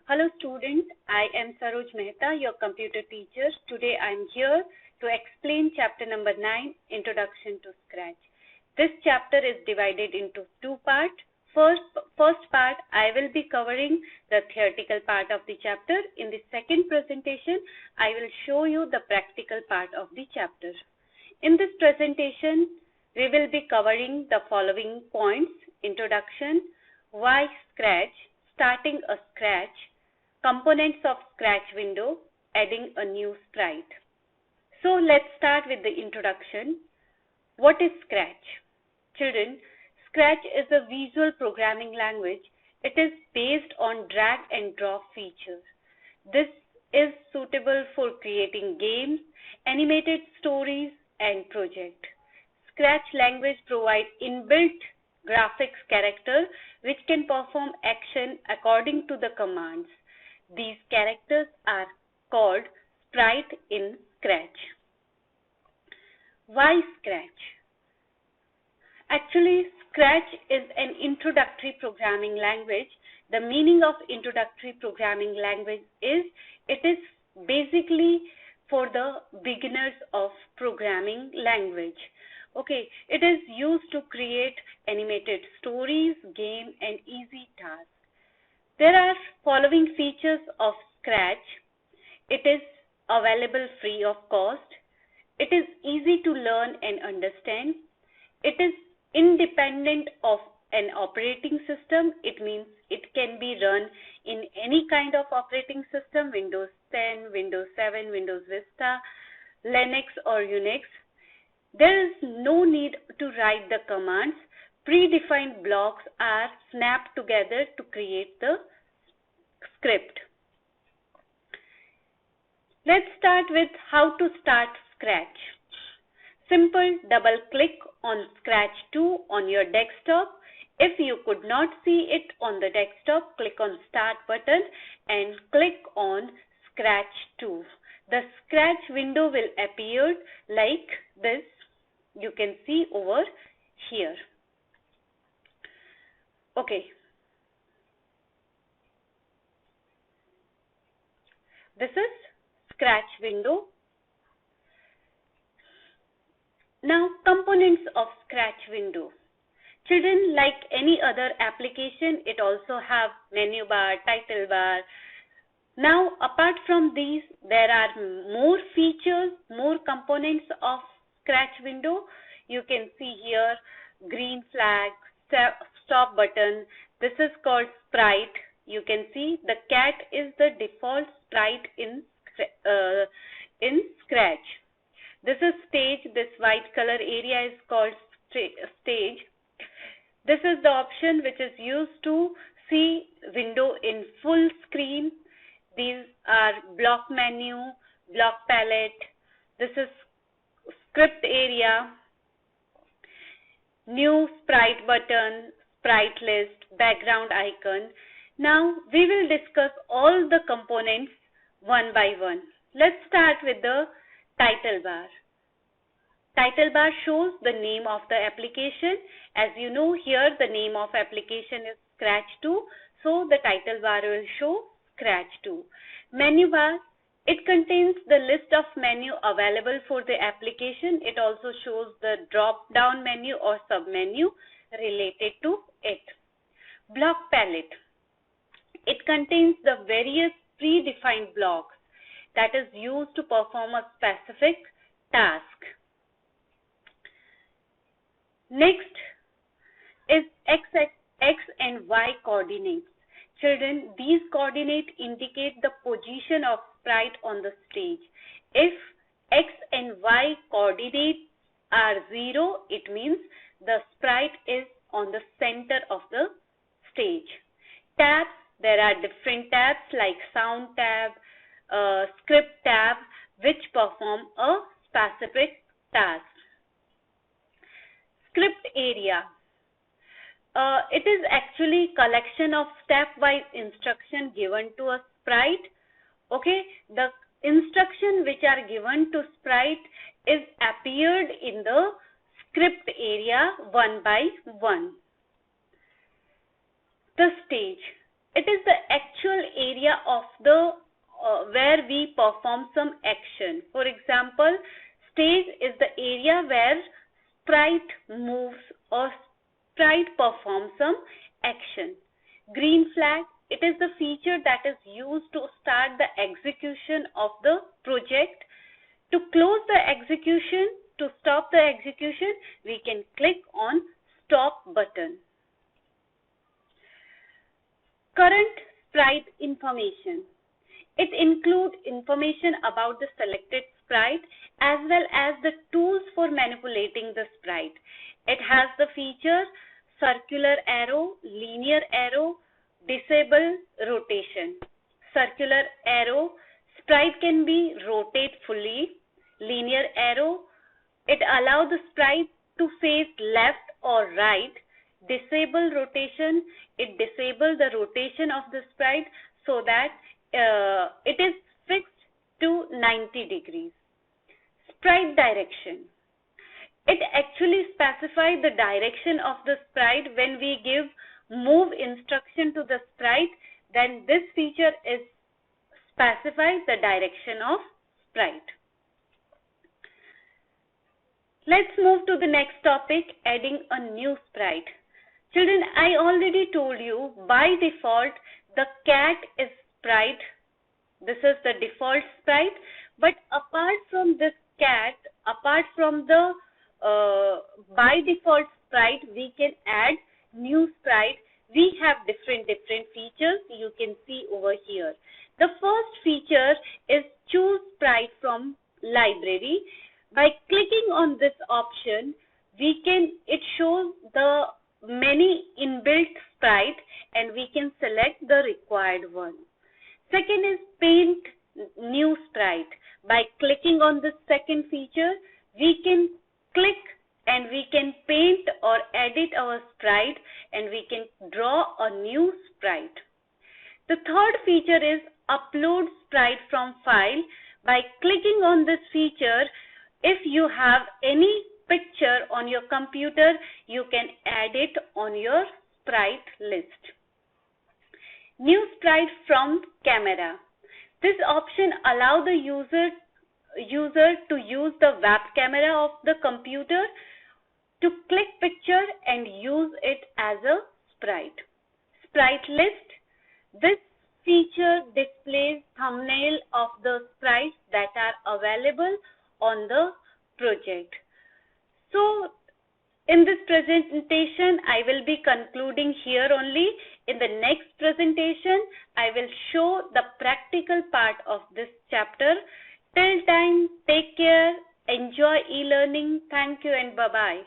Hello students, I am Saroj Mehta, your computer teacher. Today I am here to explain chapter number 9, Introduction to Scratch. This chapter is divided into two parts. First part, I will be covering the theoretical part of the chapter. In the second presentation, I will show you the practical part of the chapter. In this presentation, we will be covering the following points: introduction, why Scratch, starting a Scratch, components of Scratch window, adding a new sprite. So let's start with the introduction. What is Scratch? Children, Scratch is a visual programming language. It is based on drag and drop features. This is suitable for creating games, animated stories, and projects. Scratch language provides inbuilt graphics character which can perform action according to the commands. These characters are called sprite in Scratch. Why Scratch? Actually, Scratch is an introductory programming language. The meaning of introductory programming language is it is basically for the beginners of programming language. Okay, it is used to create animated stories, game, and easy tasks. There are following features of Scratch. It is available free of cost. It is easy to learn and understand. It is independent of an operating system. It means it can be run in any kind of operating system, Windows 10, Windows 7, Windows Vista, Linux or Unix. There is no need to write the commands. Predefined blocks are snapped together to create the script. Let's start with how to start Scratch. Simple, double click on Scratch 2 on your desktop. If you could not see it on the desktop, click on Start button and click on Scratch 2. The Scratch window will appear like this. You can see over here. Okay. This is Scratch window. Now, components of Scratch window. Children, like any other application, it also have menu bar, title bar. Now, apart from these, there are more features, more components of Scratch window. You can see here green flag, stop button. This is called sprite. You can see the cat is the default sprite in Scratch. This is stage. This white color area is called stage. This is the option which is used to see window in full screen. These are block menu, block palette. This is script area, new sprite button, sprite list, background icon. Now we will discuss all the components one by one. Let's start with the title bar. Title bar shows the name of the application. As you know, here the name of application is Scratch 2. So the title bar will show Scratch 2. Menu bar. It contains the list of menu available for the application. It also shows the drop-down menu or sub-menu related to it. Block palette. It contains the various predefined blocks that is used to perform a specific task. Next is X and Y coordinates. Children, these coordinates indicate the position of sprite on the stage. If X and Y coordinates are 0, it means the sprite is on the center of the stage. Tabs, there are different tabs like sound tab, script tab, which perform a specific task. Script area. It is actually collection of stepwise instruction given to a sprite. Okay, the instruction which are given to sprite is appeared in the script area one by one. The stage. It is the actual area area of the where we perform some action. For example, stage is the area where sprite moves or sprite performs some action. Green flag, it is the feature that is used to start the execution of the project. To close the execution, to stop the execution, we can click on stop button. Current sprite information. It includes information about the selected sprite as well as the tools for manipulating the sprite. It has the features circular arrow, linear arrow, disable rotation. Circular arrow, sprite can be rotate fully. Linear arrow, it allows the sprite to face left or right. Disable rotation, it disables the rotation of the sprite so that it is fixed to 90 degrees. Sprite direction. It actually specifies the direction of the sprite. When we give move instruction to the sprite, then this feature is specifies the direction of sprite. Let's move to the next topic, adding a new sprite. Children, I already told you by default the cat is sprite. This is the default sprite. But apart from this cat, apart from the by default sprite, we can add new sprite. We have different features you can see over here. The first feature is choose sprite from library. By clicking on this option, it shows the many inbuilt sprite and we can select the required one. Second is paint new sprite. By clicking on the second feature, we can click and we can paint or edit our sprite and we can draw a new sprite. The third feature is upload sprite from file. By clicking on this feature, if you have any picture on your computer, you can add it on your sprite list. New sprite from camera. This option allows the user to use the web camera of the computer to click picture and use it as a sprite. Sprite list. This feature displays thumbnail of the sprites that are available on the project. So in this presentation, I will be concluding here only. In the next presentation, I will show the practical part of this chapter. Till time, take care, enjoy e-learning. Thank you and bye-bye.